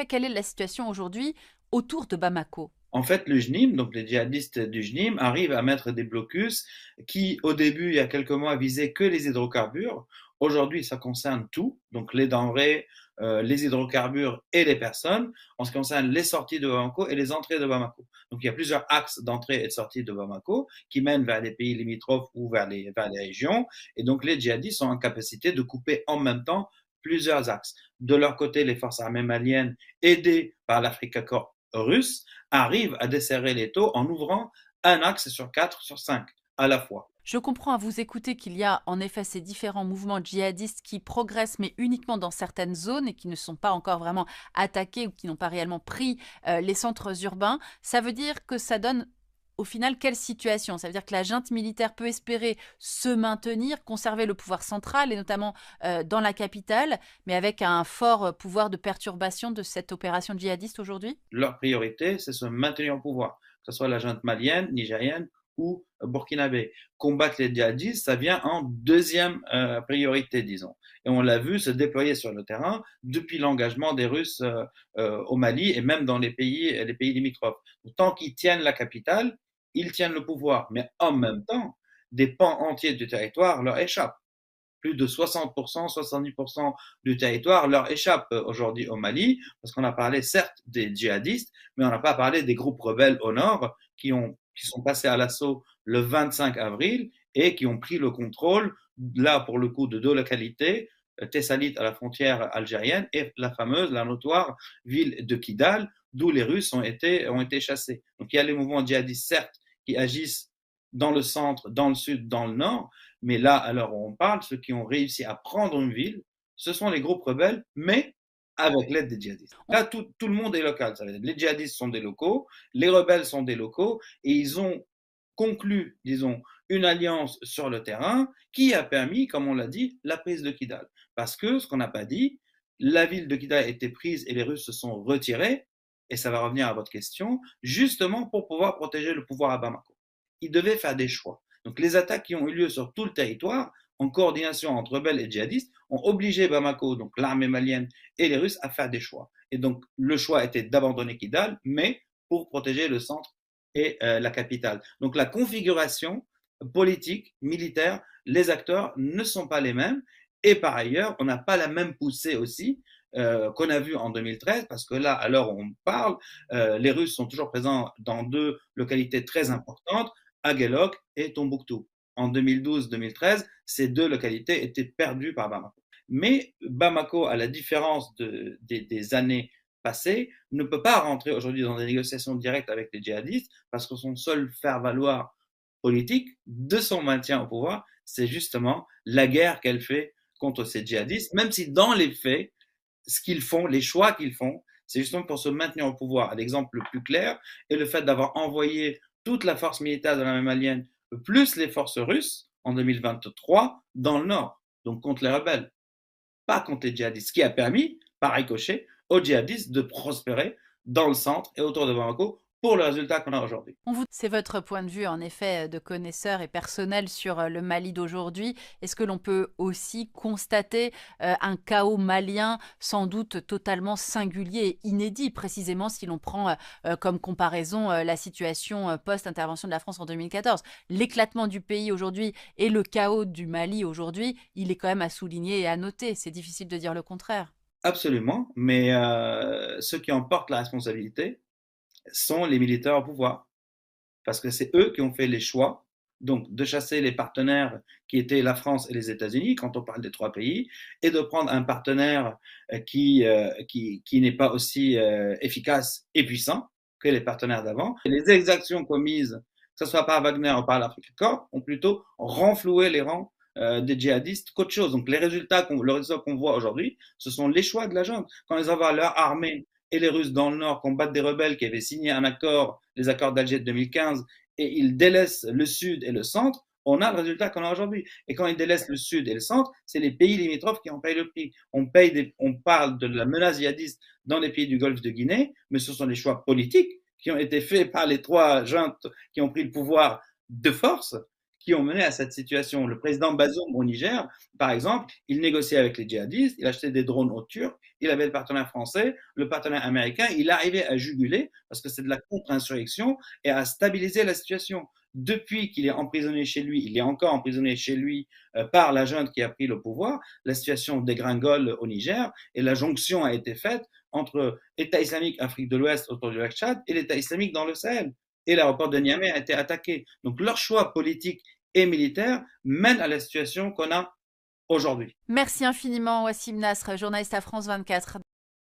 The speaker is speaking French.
Quelle est la situation aujourd'hui autour de Bamako? En fait, le JNIM, donc les djihadistes du JNIM, arrivent à mettre des blocus qui, au début, il y a quelques mois, visaient que les hydrocarbures. Aujourd'hui, ça concerne tout, donc les denrées, les hydrocarbures et les personnes, en ce qui concerne les sorties de Bamako et les entrées de Bamako. Donc il y a plusieurs axes d'entrée et de sortie de Bamako qui mènent vers les pays limitrophes ou vers les régions. Et donc les djihadistes sont en capacité de couper en même temps plusieurs axes. De leur côté, les forces armées maliennes, aidées par l'Africa Corps russe, arrivent à desserrer les taux en ouvrant un axe sur 4 sur 5 à la fois. Je comprends à vous écouter qu'il y a en effet ces différents mouvements djihadistes qui progressent, mais uniquement dans certaines zones et qui ne sont pas encore vraiment attaqués ou qui n'ont pas réellement pris les centres urbains. Ça veut dire que ça donne au final quelle situation? Ça veut dire que la junte militaire peut espérer se maintenir, conserver le pouvoir central et notamment dans la capitale, mais avec un fort pouvoir de perturbation de cette opération djihadiste aujourd'hui? Leur priorité, c'est se maintenir au pouvoir, que ce soit la junte malienne, nigérienne ou burkinabé. Combattre les djihadistes, ça vient en deuxième priorité, disons. Et on l'a vu se déployer sur le terrain depuis l'engagement des Russes au Mali et même dans les pays limitrophes. Tant qu'ils tiennent la capitale, ils tiennent le pouvoir. Mais en même temps, des pans entiers du territoire leur échappent. Plus de 60%, 70% du territoire leur échappe aujourd'hui au Mali, parce qu'on a parlé certes des djihadistes, mais on n'a pas parlé des groupes rebelles au nord qui sont passés à l'assaut le 25 avril et qui ont pris le contrôle, là pour le coup, de deux localités, Tessalit à la frontière algérienne et la fameuse, la notoire ville de Kidal, d'où les Russes ont été chassés. Donc il y a les mouvements djihadistes, certes, qui agissent dans le centre, dans le sud, dans le nord, mais là, à l'heure où on parle, ceux qui ont réussi à prendre une ville, ce sont les groupes rebelles, mais avec l'aide des djihadistes. Là, tout le monde est local. Ça veut dire, les djihadistes sont des locaux, les rebelles sont des locaux, et ils ont conclu, disons, une alliance sur le terrain qui a permis, comme on l'a dit, la prise de Kidal. Parce que, ce qu'on n'a pas dit, la ville de Kidal a été prise et les Russes se sont retirés, et ça va revenir à votre question, justement pour pouvoir protéger le pouvoir à Bamako. Ils devaient faire des choix. Donc les attaques qui ont eu lieu sur tout le territoire, en coordination entre rebelles et djihadistes, ont obligé Bamako, donc l'armée malienne et les Russes, à faire des choix. Et donc le choix était d'abandonner Kidal, mais pour protéger le centre et la capitale. Donc la configuration politique, militaire, les acteurs ne sont pas les mêmes. Et par ailleurs, on n'a pas la même poussée aussi qu'on a vu en 2013, parce que là, à l'heure où on parle, les Russes sont toujours présents dans deux localités très importantes, Aguelok et Tombouctou. En 2012-2013, ces deux localités étaient perdues par Bamako. Mais Bamako, à la différence des années passées, ne peut pas rentrer aujourd'hui dans des négociations directes avec les djihadistes parce que son seul faire-valoir politique de son maintien au pouvoir, c'est justement la guerre qu'elle fait contre ces djihadistes, même si dans les faits, ce qu'ils font, les choix qu'ils font, c'est justement pour se maintenir au pouvoir. L'exemple le plus clair est le fait d'avoir envoyé toute la force militaire de l'armée malienne, plus les forces russes, en 2023, dans le nord, donc contre les rebelles, pas contre les djihadistes, ce qui a permis, par ricochet, aux djihadistes de prospérer dans le centre et autour de Bamako pour le résultat qu'on a aujourd'hui. C'est votre point de vue, en effet, de connaisseur et personnel sur le Mali d'aujourd'hui. Est-ce que l'on peut aussi constater un chaos malien sans doute totalement singulier et inédit, précisément si l'on prend comme comparaison la situation post-intervention de la France en 2014? L'éclatement du pays aujourd'hui et le chaos du Mali aujourd'hui, il est quand même à souligner et à noter. C'est difficile de dire le contraire. Absolument, mais ceux qui en portent la responsabilité sont les militaires au pouvoir. Parce que c'est eux qui ont fait les choix, donc de chasser les partenaires qui étaient la France et les États-Unis, quand on parle des trois pays, et de prendre un partenaire qui n'est pas aussi efficace et puissant que les partenaires d'avant. Les exactions commises, que ce soit par Wagner ou par l'Afrique Corps, ont plutôt renfloué les rangs des djihadistes qu'autre chose. Donc le résultat qu'on voit aujourd'hui, ce sont les choix de la junte. Quand ils envoient leur armée et les Russes dans le nord combattent des rebelles qui avaient signé un accord, les accords d'Alger de 2015, et ils délaissent le sud et le centre, on a le résultat qu'on a aujourd'hui. Et quand ils délaissent le sud et le centre, c'est les pays limitrophes qui en payent le prix. On parle de la menace djihadiste dans les pays du Golfe de Guinée, mais ce sont des choix politiques qui ont été faits par les trois juntes qui ont pris le pouvoir de force, qui ont mené à cette situation. Le président Bazoum au Niger, par exemple, il négociait avec les djihadistes, il achetait des drones aux Turcs, il avait le partenaire français, le partenaire américain, il arrivait à juguler, parce que c'est de la contre-insurrection, et à stabiliser la situation. Depuis qu'il est emprisonné chez lui, il est encore emprisonné chez lui par la junte qui a pris le pouvoir, la situation dégringole au Niger, et la jonction a été faite entre État islamique Afrique de l'Ouest autour du lac Tchad et l'État islamique dans le Sahel. Et l'aéroport de Niamey a été attaqué. Donc leur choix politique et militaire mène à la situation qu'on a aujourd'hui. Merci infiniment, Wassim Nasr, journaliste à France 24.